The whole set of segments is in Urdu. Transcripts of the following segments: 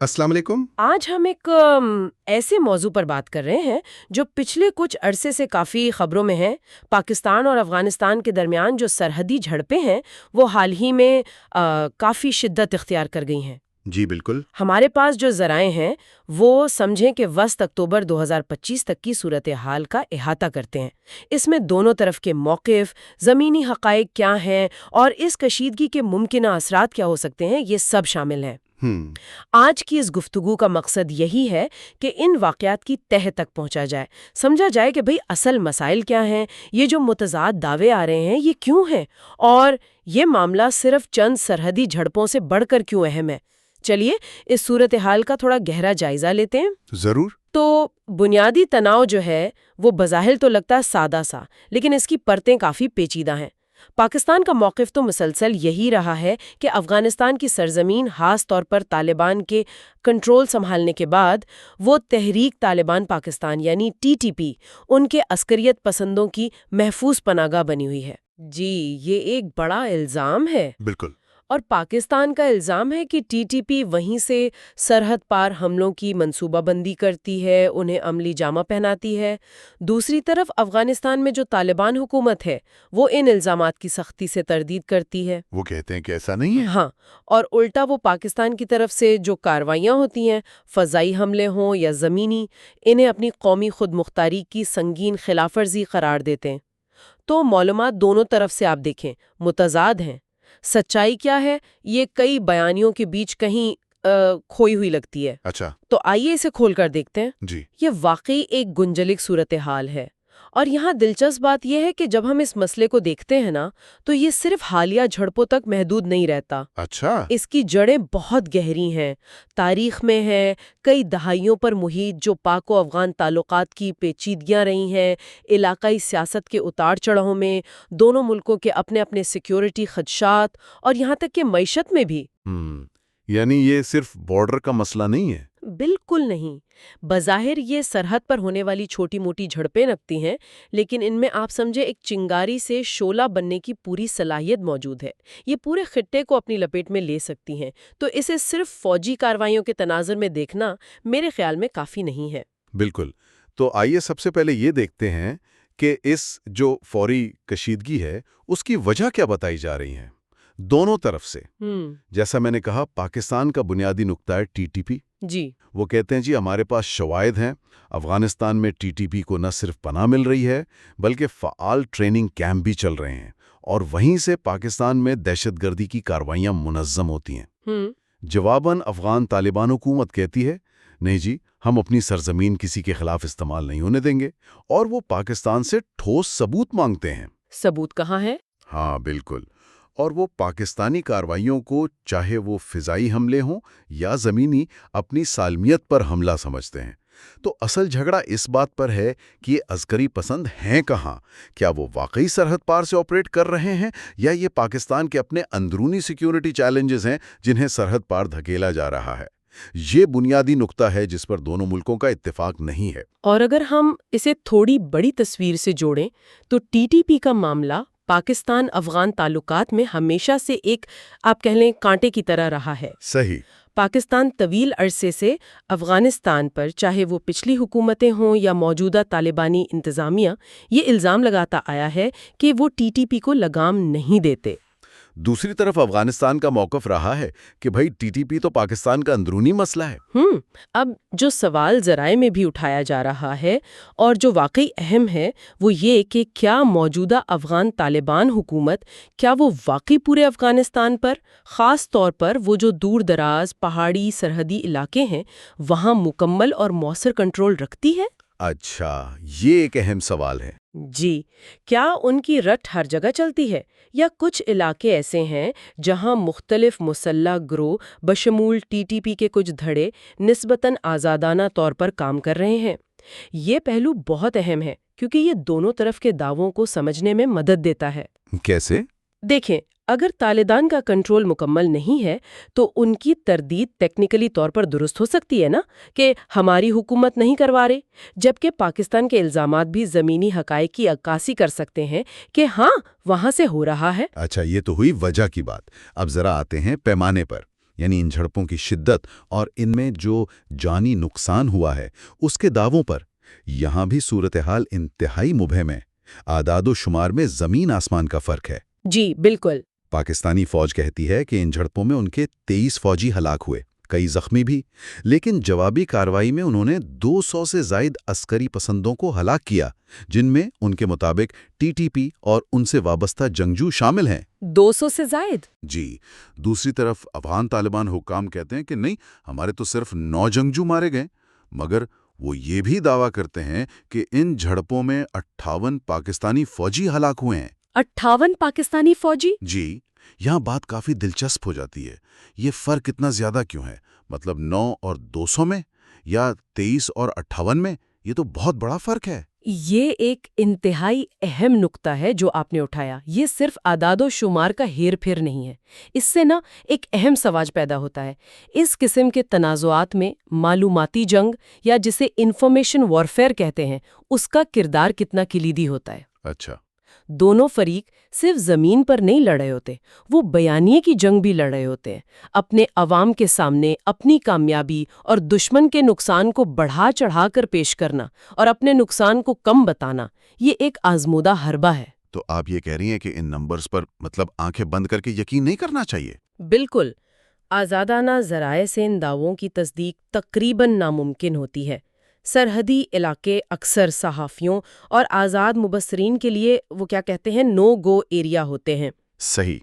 السلام علیکم۔ آج ہم ایک ایسے موضوع پر بات کر رہے ہیں جو پچھلے کچھ عرصے سے کافی خبروں میں ہے۔ پاکستان اور افغانستان کے درمیان جو سرحدی جھڑپیں ہیں وہ حال ہی میں کافی شدت اختیار کر گئی ہیں۔ جی بالکل۔ ہمارے پاس جو ذرائع ہیں وہ سمجھیں کہ وسط اکتوبر 2025 تک کی صورتحال کا احاطہ کرتے ہیں۔ اس میں دونوں طرف کے موقف، زمینی حقائق کیا ہیں اور اس کشیدگی کے ممکنہ اثرات کیا ہو سکتے ہیں، یہ سب شامل ہیں۔ آج کی اس گفتگو کا مقصد یہی ہے کہ ان واقعات کی تہہ تک پہنچا جائے، سمجھا جائے کہ بھئی اصل مسائل کیا ہیں، یہ جو متضاد دعوے آ رہے ہیں یہ کیوں ہیں، اور یہ معاملہ صرف چند سرحدی جھڑپوں سے بڑھ کر کیوں اہم ہے۔ چلیے اس صورتحال کا تھوڑا گہرا جائزہ لیتے ہیں۔ ضرور۔ تو بنیادی تناؤ جو ہے وہ بظاہر تو لگتا ہے سادہ سا، لیکن اس کی پرتیں کافی پیچیدہ ہیں۔ پاکستان کا موقف تو مسلسل یہی رہا ہے کہ افغانستان کی سرزمین خاص طور پر طالبان کے کنٹرول سنبھالنے کے بعد وہ تحریک طالبان پاکستان یعنی TTP ان کے عسکریت پسندوں کی محفوظ پناہگاہ بنی ہوئی ہے۔ جی یہ ایک بڑا الزام ہے۔ بالکل۔ اور پاکستان کا الزام ہے کہ TTP وہیں سے سرحد پار حملوں کی منصوبہ بندی کرتی ہے، انہیں عملی جامہ پہناتی ہے۔ دوسری طرف افغانستان میں جو طالبان حکومت ہے وہ ان الزامات کی سختی سے تردید کرتی ہے۔ وہ کہتے ہیں کہ ایسا نہیں ہے۔ ہاں، اور الٹا وہ پاکستان کی طرف سے جو کارروائیاں ہوتی ہیں، فضائی حملے ہوں یا زمینی، انہیں اپنی قومی خود مختاری کی سنگین خلاف ورزی قرار دیتے ہیں۔ تو معلومات دونوں طرف سے آپ دیکھیں متضاد ہیں۔ سچائی کیا ہے یہ کئی بیانیوں کے بیچ کہیں کھوئی ہوئی لگتی ہے۔ اچھا۔ تو آئیے اسے کھول کر دیکھتے ہیں۔ جی۔ یہ واقعی ایک گنجلک صورتحال ہے، اور یہاں دلچسپ بات یہ ہے کہ جب ہم اس مسئلے کو دیکھتے ہیں نا تو یہ صرف حالیہ جھڑپوں تک محدود نہیں رہتا۔ اچھا۔ اس کی جڑیں بہت گہری ہیں، تاریخ میں ہے، کئی دہائیوں پر محیط جو پاک و افغان تعلقات کی پیچیدگیاں رہی ہیں، علاقائی سیاست کے اتار چڑھاؤ میں، دونوں ملکوں کے اپنے اپنے سیکیورٹی خدشات، اور یہاں تک کہ معیشت میں بھی۔ یعنی یہ صرف بارڈر کا مسئلہ نہیں ہے۔ بالکل نہیں۔ بظاہر یہ سرحد پر ہونے والی چھوٹی موٹی جھڑپیں رکھتی ہیں، لیکن ان میں آپ سمجھے ایک چنگاری سے شعلہ بننے کی پوری صلاحیت موجود ہے۔ یہ پورے خطے کو اپنی لپیٹ میں لے سکتی ہیں، تو اسے صرف فوجی کارروائیوں کے تناظر میں دیکھنا میرے خیال میں کافی نہیں ہے۔ بالکل۔ تو آئیے سب سے پہلے یہ دیکھتے ہیں کہ اس جو فوری کشیدگی ہے اس کی وجہ کیا بتائی جا رہی ہیں دونوں طرف سے۔ جیسا میں نے کہا پاکستان کا بنیادی نقطہ ہے TTP۔ جی۔ وہ کہتے ہیں جی ہمارے پاس شواہد ہیں، افغانستان میں TTP کو نہ صرف پناہ مل رہی ہے بلکہ فعال ٹریننگ کیمپ بھی چل رہے ہیں، اور وہیں سے پاکستان میں دہشت گردی کی کارروائیاں منظم ہوتی ہیں۔ جواباً افغان طالبان حکومت کہتی ہے نہیں جی ہم اپنی سرزمین کسی کے خلاف استعمال نہیں ہونے دیں گے، اور وہ پاکستان سے ٹھوس ثبوت مانگتے ہیں۔ ثبوت کہاں ہے؟ ہاں بالکل۔ اور وہ پاکستانی کارروائیوں کو چاہے وہ فضائی حملے ہوں یا زمینی اپنی سالمیت پر حملہ سمجھتے ہیں۔ تو اصل جھگڑا اس بات پر ہے کہ یہ عسکری پسند ہیں کہاں؟ کیا وہ واقعی سرحد پار سے آپریٹ کر رہے ہیں یا یہ پاکستان کے اپنے اندرونی سیکیورٹی چیلنجز ہیں جنہیں سرحد پار دھکیلا جا رہا ہے؟ یہ بنیادی نقطہ ہے جس پر دونوں ملکوں کا اتفاق نہیں ہے۔ اور اگر ہم اسے تھوڑی بڑی تصویر سے جوڑیں تو TTP کا معاملہ پاکستان افغان تعلقات میں ہمیشہ سے ایک آپ کہہ لیں کانٹے کی طرح رہا ہے۔ صحیح۔ پاکستان طویل عرصے سے افغانستان پر چاہے وہ پچھلی حکومتیں ہوں یا موجودہ طالبانی انتظامیہ یہ الزام لگاتا آیا ہے کہ وہ TTP کو لگام نہیں دیتے۔ دوسری طرف افغانستان کا موقف رہا ہے کہ بھائی TTP تو پاکستان کا اندرونی مسئلہ ہے۔ اب جو سوال ذرائع میں بھی اٹھایا جا رہا ہے اور جو واقعی اہم ہے وہ یہ کہ کیا موجودہ افغان طالبان حکومت کیا وہ واقعی پورے افغانستان پر، خاص طور پر وہ جو دور دراز پہاڑی سرحدی علاقے ہیں، وہاں مکمل اور مؤثر کنٹرول رکھتی ہے؟ اچھا، یہ ایک اہم سوال ہے۔ جی، کیا ان کی رٹ ہر جگہ چلتی ہے یا کچھ علاقے ایسے ہیں جہاں مختلف مسلح گروہ بشمول TTP کے کچھ دھڑے نسبتاً آزادانہ طور پر کام کر رہے ہیں؟ یہ پہلو بہت اہم ہے کیونکہ یہ دونوں طرف کے دعووں کو سمجھنے میں مدد دیتا ہے۔ کیسے؟ دیکھیں، اگر طالبان کا کنٹرول مکمل نہیں ہے تو ان کی تردید ٹیکنیکلی طور پر درست ہو سکتی ہے نا کہ ہماری حکومت نہیں کروا رہے، جبکہ پاکستان کے الزامات بھی زمینی حقائق کی عکاسی کر سکتے ہیں کہ ہاں وہاں سے ہو رہا ہے۔ اچھا، یہ تو ہوئی وجہ کی بات۔ اب ذرا آتے ہیں پیمانے پر۔ یعنی ان جھڑپوں کی شدت اور ان میں جو جانی نقصان ہوا ہے اس کے دعووں پر، یہاں بھی صورتحال انتہائی مبہم ہے۔ اعداد و شمار میں زمین آسمان کا فرق ہے۔ جی بالکل۔ پاکستانی فوج کہتی ہے کہ ان جھڑپوں میں ان کے 23 فوجی ہلاک ہوئے، کئی زخمی بھی، لیکن جوابی کارروائی میں انہوں نے 200 سے زائد عسکری پسندوں کو ہلاک کیا، جن میں ان کے مطابق ٹی ٹی پی اور ان سے وابستہ جنگجو شامل ہیں۔ 200 سے زائد؟ جی۔ دوسری طرف افغان طالبان حکام کہتے ہیں کہ نہیں، ہمارے تو صرف 9 جنگجو مارے گئے، مگر وہ یہ بھی دعویٰ کرتے ہیں کہ ان جھڑپوں میں 58 پاکستانی فوجی ہلاک ہوئے ہیں۔ 58 پاکستانی فوجی؟ جی، یہاں بات کافی دلچسپ ہو جاتی ہے۔ یہ فرق اتنا زیادہ کیوں ہے؟ مطلب 9 اور 200 میں، یا 23 اور 58 میں؟ یہ تو بہت بڑا فرق ہے۔ یہ ایک انتہائی اہم نقطہ ہے جو آپ نے اٹھایا۔ یہ صرف اعداد و شمار کا ہیر پھیر نہیں ہے، اس سے ایک اہم سوال پیدا ہوتا ہے۔ اس قسم کے تنازعات میں معلوماتی جنگ، یا جسے انفارمیشن وارفیئر کہتے ہیں، اس کا کردار کتنا کلیدی ہوتا ہے۔ اچھا۔ دونوں فریق صرف زمین پر نہیں لڑ رہے ہوتے، وہ بیانیے کی جنگ بھی لڑ رہے ہوتے ہیں، اپنے عوام کے سامنے اپنی کامیابی اور دشمن کے نقصان کو بڑھا چڑھا کر پیش کرنا اور اپنے نقصان کو کم بتانا، یہ ایک آزمودہ حربہ ہے۔ تو آپ یہ کہہ رہی ہیں کہ ان نمبرز پر آنکھیں بند کر کے یقین نہیں کرنا چاہیے؟ بالکل۔ آزادانہ ذرائع سے ان دعووں کی تصدیق تقریباً ناممکن ہوتی ہے۔ سرحدی علاقے اکثر صحافیوں اور آزاد مبصرین کے لیے وہ کیا کہتے ہیں نو گو ایریا ہوتے ہیں۔ صحیح۔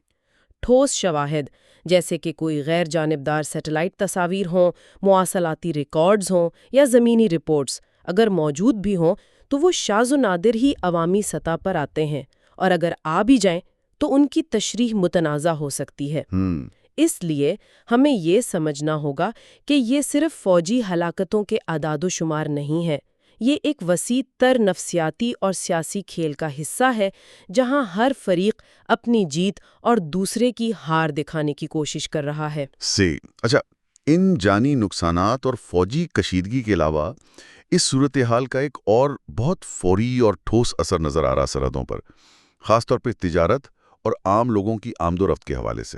ٹھوس شواہد جیسے کہ کوئی غیر جانبدار سیٹلائٹ تصاویر ہوں، مواصلاتی ریکارڈز ہوں یا زمینی رپورٹس اگر موجود بھی ہوں تو وہ شاذ و نادر ہی عوامی سطح پر آتے ہیں، اور اگر آ بھی جائیں تو ان کی تشریح متنازع ہو سکتی ہے۔ اس لیے ہمیں یہ سمجھنا ہوگا کہ یہ صرف فوجی ہلاکتوں کے اعداد و شمار نہیں ہے، یہ ایک وسیع تر نفسیاتی اور سیاسی کھیل کا حصہ ہے جہاں ہر فریق اپنی جیت اور دوسرے کی ہار دکھانے کی کوشش کر رہا ہے۔ اچھا، ان جانی نقصانات اور فوجی کشیدگی کے علاوہ اس صورتحال کا ایک اور بہت فوری اور ٹھوس اثر نظر آ رہا سرحدوں پر، خاص طور پہ تجارت اور عام لوگوں کی آمد و رفت کے حوالے سے۔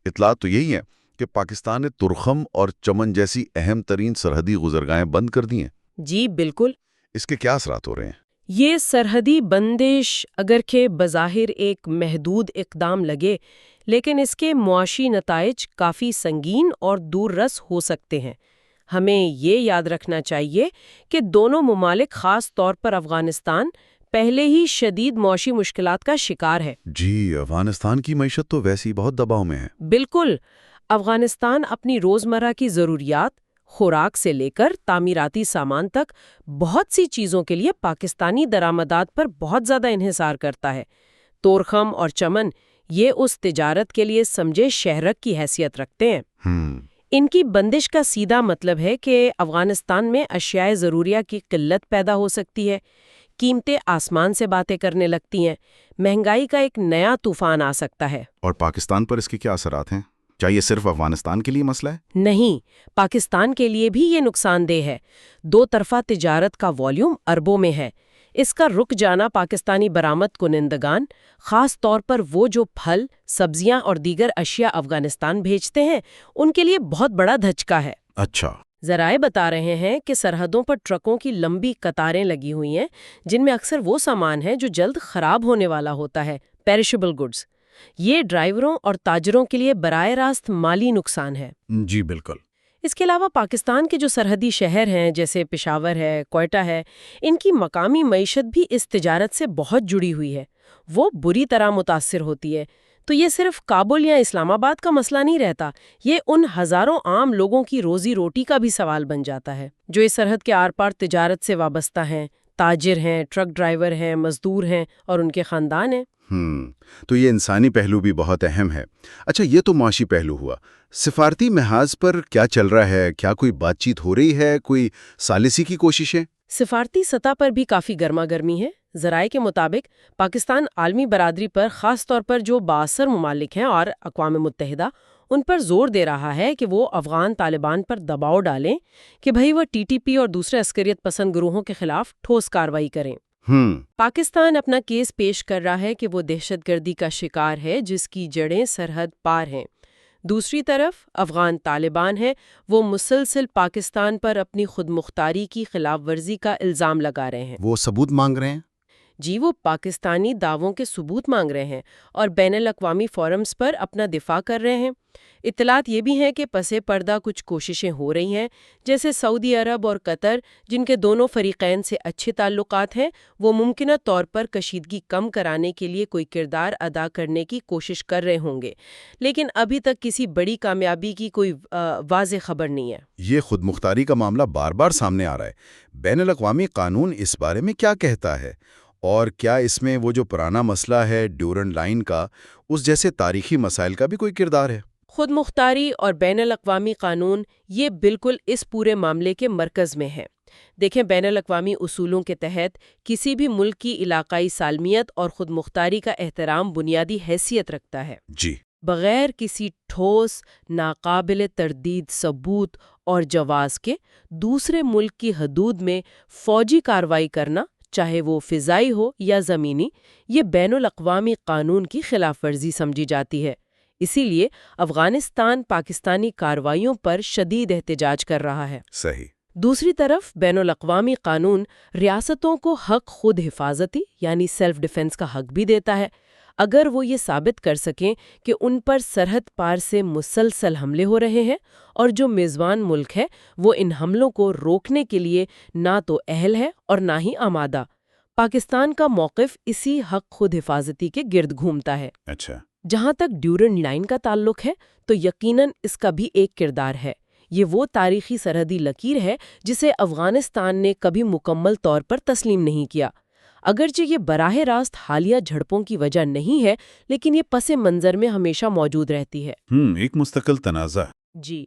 اطلاع تو یہی ہے کہ پاکستان نے ترخم اور چمن جیسی اہم ترین سرحدی گزرگاہیں بند کر دی ہیں۔ جی بالکل۔ اس کے کیا اثرات ہو رہے ہیں؟ یہ سرحدی بندش اگرچہ بظاہر ایک محدود اقدام لگے، لیکن اس کے معاشی نتائج کافی سنگین اور دور رس ہو سکتے ہیں۔ ہمیں یہ یاد رکھنا چاہیے کہ دونوں ممالک، خاص طور پر افغانستان، پہلے ہی شدید معاشی مشکلات کا شکار ہے۔ جی، افغانستان کی معیشت تو ویسے ہی بہت دباؤ میں ہے۔ بالکل۔ افغانستان اپنی روزمرہ کی ضروریات، خوراک سے لے کر تعمیراتی سامان تک، بہت سی چیزوں کے لیے پاکستانی درآمدات پر بہت زیادہ انحصار کرتا ہے۔ تورخم اور چمن یہ اس تجارت کے لیے سمجھے شہرک کی حیثیت رکھتے ہیں۔ ان کی بندش کا سیدھا مطلب ہے کہ افغانستان میں اشیاء ضروریہ کی قلت پیدا ہو سکتی ہے، قیمتیں آسمان سے باتیں کرنے لگتی ہیں، مہنگائی کا ایک نیا طوفان آ سکتا ہے۔ اور پاکستان پر اس کے کیا اثرات ہیں؟ کیا یہ صرف افغانستان کے لیے مسئلہ ہے؟ نہیں، پاکستان کے لیے بھی یہ نقصان دہ ہے۔ دو طرفہ تجارت کا والیوم اربوں میں ہے۔ اس کا رک جانا پاکستانی برآمد کنندگان، خاص طور پر وہ جو پھل، سبزیاں اور دیگر اشیاء افغانستان بھیجتے ہیں، ان کے لیے بہت بڑا دھچکا ہے۔ اچھا۔ ذرائع بتا رہے ہیں کہ سرحدوں پر ٹرکوں کی لمبی قطاریں لگی ہوئی ہیں جن میں اکثر وہ سامان ہے جو جلد خراب ہونے والا ہوتا ہے، پیرشیبل گڈز۔ یہ ڈرائیوروں اور تاجروں کے لیے براہ راست مالی نقصان ہے۔ جی بالکل۔ اس کے علاوہ پاکستان کے جو سرحدی شہر ہیں جیسے پشاور ہے، کوئٹہ ہے، ان کی مقامی معیشت بھی اس تجارت سے بہت جڑی ہوئی ہے، وہ بری طرح متاثر ہوتی ہے۔ تو یہ صرف کابل یا اسلام آباد کا مسئلہ نہیں رہتا، یہ ان ہزاروں عام لوگوں کی روزی روٹی کا بھی سوال بن جاتا ہے جو اس سرحد کے آر پار تجارت سے وابستہ ہیں، تاجر ہیں، ٹرک ڈرائیور ہیں، مزدور ہیں اور ان کے خاندان ہیں۔ تو یہ انسانی پہلو بھی بہت اہم ہے۔ اچھا، یہ تو معاشی پہلو ہوا۔ سفارتی محاذ پر کیا چل رہا ہے؟ کیا کوئی بات چیت ہو رہی ہے؟ کوئی ثالثی کی کوششیں؟ سفارتی سطح پر بھی کافی گرما گرمی ہے۔ ذرائع کے مطابق پاکستان عالمی برادری پر، خاص طور پر جو بااثر ممالک ہیں اور اقوام متحدہ، ان پر زور دے رہا ہے کہ وہ افغان طالبان پر دباؤ ڈالیں کہ بھئی وہ ٹی ٹی پی اور دوسرے عسکریت پسند گروہوں کے خلاف ٹھوس کارروائی کریں۔ پاکستان اپنا کیس پیش کر رہا ہے کہ وہ دہشت گردی کا شکار ہے جس کی جڑیں سرحد پار ہیں۔ دوسری طرف افغان طالبان ہیں، وہ مسلسل پاکستان پر اپنی خود مختاری کی خلاف ورزی کا الزام لگا رہے ہیں۔ وہ ثبوت مانگ رہے ہیں؟ جی، وہ پاکستانی دعووں کے ثبوت مانگ رہے ہیں اور بین الاقوامی فورمز پر اپنا دفاع کر رہے ہیں۔ اطلاعات یہ بھی ہیں کہ پس پردہ کچھ کوششیں ہو رہی ہیں، جیسے سعودی عرب اور قطر، جن کے دونوں فریقین سے اچھے تعلقات ہیں، وہ ممکنہ طور پر کشیدگی کم کرانے کے لیے کوئی کردار ادا کرنے کی کوشش کر رہے ہوں گے، لیکن ابھی تک کسی بڑی کامیابی کی کوئی واضح خبر نہیں ہے۔ یہ خود مختاری کا معاملہ بار بار سامنے آ رہا ہے۔ بین الاقوامی قانون اس بارے میں کیا کہتا ہے؟ اور کیا اس میں وہ جو پرانا مسئلہ ہے ڈیورنڈ لائن کا، اس جیسے تاریخی مسائل کا بھی کوئی کردار ہے؟ خود مختاری اور بین الاقوامی قانون یہ بالکل اس پورے معاملے کے مرکز میں ہے۔ دیکھیں، بین الاقوامی اصولوں کے تحت کسی بھی ملک کی علاقائی سالمیت اور خود مختاری کا احترام بنیادی حیثیت رکھتا ہے۔ جی۔ بغیر کسی ٹھوس، ناقابل تردید ثبوت اور جواز کے دوسرے ملک کی حدود میں فوجی کارروائی کرنا، چاہے وہ فضائی ہو یا زمینی، یہ بین الاقوامی قانون کی خلاف ورزی سمجھی جاتی ہے۔ اسی لیے افغانستان پاکستانی کارروائیوں پر شدید احتجاج کر رہا ہے۔ صحیح۔ دوسری طرف بین الاقوامی قانون ریاستوں کو حق خود حفاظتی یعنی سیلف ڈیفنس کا حق بھی دیتا ہے، اگر وہ یہ ثابت کر سکیں کہ ان پر سرحد پار سے مسلسل حملے ہو رہے ہیں اور جو میزبان ملک ہے وہ ان حملوں کو روکنے کے لیے نہ تو اہل ہے اور نہ ہی آمادہ۔ پاکستان کا موقف اسی حق خود حفاظتی کے گرد گھومتا ہے۔ اچھا۔ جہاں تک ڈیورنڈ لائن کا تعلق ہے تو یقیناً اس کا بھی ایک کردار ہے۔ یہ وہ تاریخی سرحدی لکیر ہے جسے افغانستان نے کبھی مکمل طور پر تسلیم نہیں کیا۔ اگرچہ یہ براہ راست حالیہ جھڑپوں کی وجہ نہیں ہے، لیکن یہ پس منظر میں ہمیشہ موجود رہتی ہے۔ ایک مستقل تنازع۔ جی،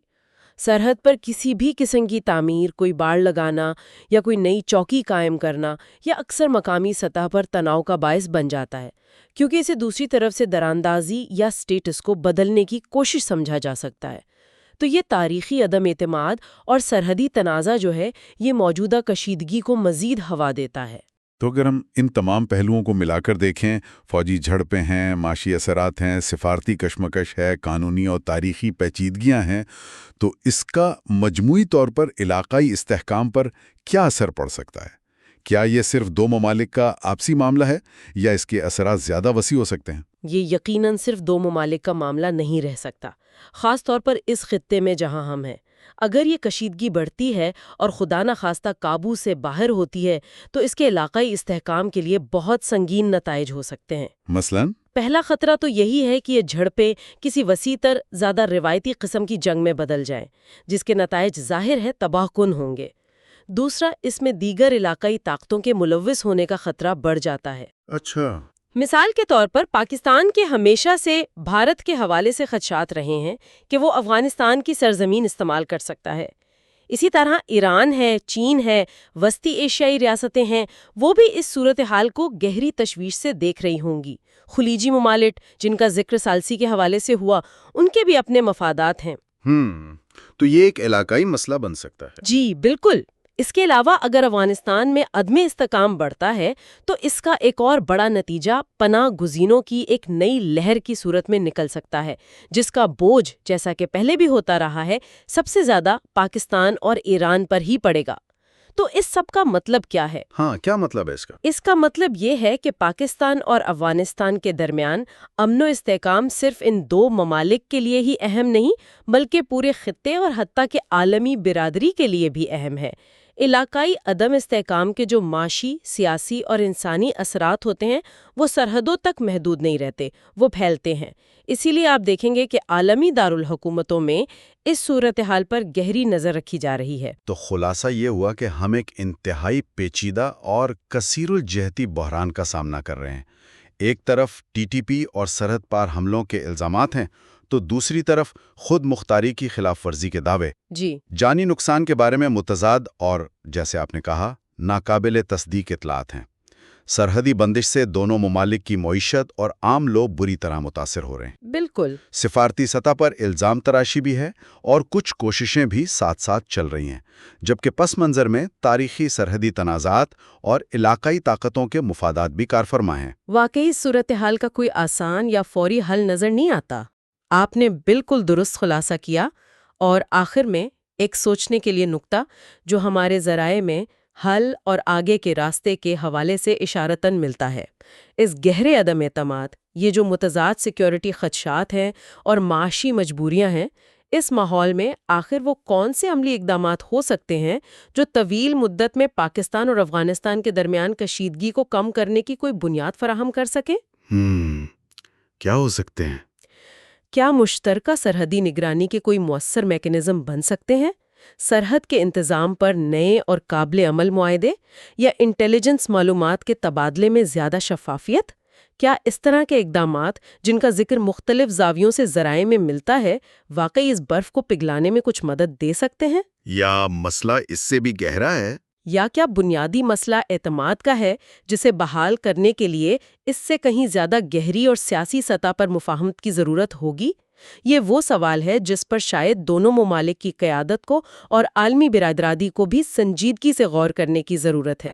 سرحد پر کسی بھی قسم کی تعمیر، کوئی باڑ لگانا یا کوئی نئی چوکی قائم کرنا یا اکثر مقامی سطح پر تناؤ کا باعث بن جاتا ہے، کیونکہ اسے دوسری طرف سے دراندازی یا سٹیٹس کو بدلنے کی کوشش سمجھا جا سکتا ہے۔ تو یہ تاریخی عدم اعتماد اور سرحدی تنازع جو ہے، یہ موجودہ کشیدگی کو مزید ہوا دیتا ہے۔ تو اگر ہم ان تمام پہلوؤں کو ملا کر دیکھیں، فوجی جھڑپیں ہیں، معاشی اثرات ہیں، سفارتی کشمکش ہے، قانونی اور تاریخی پیچیدگیاں ہیں، تو اس کا مجموعی طور پر علاقائی استحکام پر کیا اثر پڑ سکتا ہے؟ کیا یہ صرف دو ممالک کا آپسی معاملہ ہے یا اس کے اثرات زیادہ وسیع ہو سکتے ہیں؟ یہ یقیناً صرف دو ممالک کا معاملہ نہیں رہ سکتا، خاص طور پر اس خطے میں جہاں ہم ہیں۔ اگر یہ کشیدگی بڑھتی ہے اور خدا نخواستہ قابو سے باہر ہوتی ہے تو اس کے علاقائی استحکام کے لیے بہت سنگین نتائج ہو سکتے ہیں۔ مثلاً؟ پہلا خطرہ تو یہی ہے کہ یہ جھڑپیں کسی وسیع تر، زیادہ روایتی قسم کی جنگ میں بدل جائیں، جس کے نتائج ظاہر ہے تباہ کن ہوں گے۔ دوسرا، اس میں دیگر علاقائی طاقتوں کے ملوث ہونے کا خطرہ بڑھ جاتا ہے۔ اچھا۔ مثال کے طور پر پاکستان کے ہمیشہ سے بھارت کے حوالے سے خدشات رہے ہیں کہ وہ افغانستان کی سرزمین استعمال کر سکتا ہے۔ اسی طرح ایران ہے، چین ہے، وسطی ایشیائی ریاستیں ہیں، وہ بھی اس صورتحال کو گہری تشویش سے دیکھ رہی ہوں گی۔ خلیجی ممالک، جن کا ذکر ثالثی کے حوالے سے ہوا، ان کے بھی اپنے مفادات ہیں۔ تو یہ ایک علاقائی مسئلہ بن سکتا ہے۔ جی بالکل۔ اس کے علاوہ اگر افغانستان میں عدم استحکام بڑھتا ہے تو اس کا ایک اور بڑا نتیجہ پناہ گزینوں کی ایک نئی لہر کی صورت میں نکل سکتا ہے، جس کا بوجھ، جیسا کہ پہلے بھی ہوتا رہا ہے، سب سے زیادہ پاکستان اور ایران پر ہی پڑے گا۔ تو اس سب کا مطلب کیا ہے؟ کیا مطلب ہے اس کا؟ اس کا مطلب یہ ہے کہ پاکستان اور افغانستان کے درمیان امن و استحکام صرف ان دو ممالک کے لیے ہی اہم نہیں، بلکہ پورے خطے اور حتیٰ کہ عالمی برادری کے لیے بھی اہم ہے۔ علاقائی عدم استحکام کے جو معاشی، سیاسی اور انسانی اثرات ہوتے ہیں وہ سرحدوں تک محدود نہیں رہتے، وہ پھیلتے ہیں۔ اسی لیے آپ دیکھیں گے کہ عالمی دارالحکومتوں میں اس صورتحال پر گہری نظر رکھی جا رہی ہے۔ تو خلاصہ یہ ہوا کہ ہم ایک انتہائی پیچیدہ اور کثیر الجہتی بحران کا سامنا کر رہے ہیں۔ ایک طرف ٹی ٹی پی اور سرحد پار حملوں کے الزامات ہیں، تو دوسری طرف خود مختاری کی خلاف ورزی کے دعوے۔ جی، جانی نقصان کے بارے میں متضاد اور، جیسے آپ نے کہا، ناقابل تصدیق اطلاعات ہیں۔ سرحدی بندش سے دونوں ممالک کی معیشت اور عام لوگ بری طرح متاثر ہو رہے ہیں۔ بالکل۔ سفارتی سطح پر الزام تراشی بھی ہے اور کچھ کوششیں بھی ساتھ ساتھ چل رہی ہیں، جبکہ پس منظر میں تاریخی سرحدی تنازعات اور علاقائی طاقتوں کے مفادات بھی کارفرما ہیں۔ واقعی صورتحال کا کوئی آسان یا فوری حل نظر نہیں آتا۔ آپ نے بالکل درست خلاصہ کیا، اور آخر میں ایک سوچنے کے لیے نکتہ جو ہمارے ذرائع میں حل اور آگے کے راستے کے حوالے سے اشارتاً ملتا ہے۔ اس گہرے عدم اعتماد، یہ جو متضاد سیکیورٹی خدشات ہیں اور معاشی مجبوریاں ہیں، اس ماحول میں آخر وہ کون سے عملی اقدامات ہو سکتے ہیں جو طویل مدت میں پاکستان اور افغانستان کے درمیان کشیدگی کو کم کرنے کی کوئی بنیاد فراہم کر سکیں؟ کیا ہو سکتے ہیں؟ کیا مشترکہ سرحدی نگرانی کے کوئی مؤثر میکانزم بن سکتے ہیں؟ سرحد کے انتظام پر نئے اور قابل عمل معاہدے، یا انٹیلیجنس معلومات کے تبادلے میں زیادہ شفافیت؟ کیا اس طرح کے اقدامات، جن کا ذکر مختلف زاویوں سے ذرائع میں ملتا ہے، واقعی اس برف کو پگھلانے میں کچھ مدد دے سکتے ہیں؟ یا مسئلہ اس سے بھی گہرا ہے؟ یا کیا بنیادی مسئلہ اعتماد کا ہے، جسے بحال کرنے کے لیے اس سے کہیں زیادہ گہری اور سیاسی سطح پر مفاہمت کی ضرورت ہوگی؟ یہ وہ سوال ہے جس پر شاید دونوں ممالک کی قیادت کو اور عالمی برادری کو بھی سنجیدگی سے غور کرنے کی ضرورت ہے۔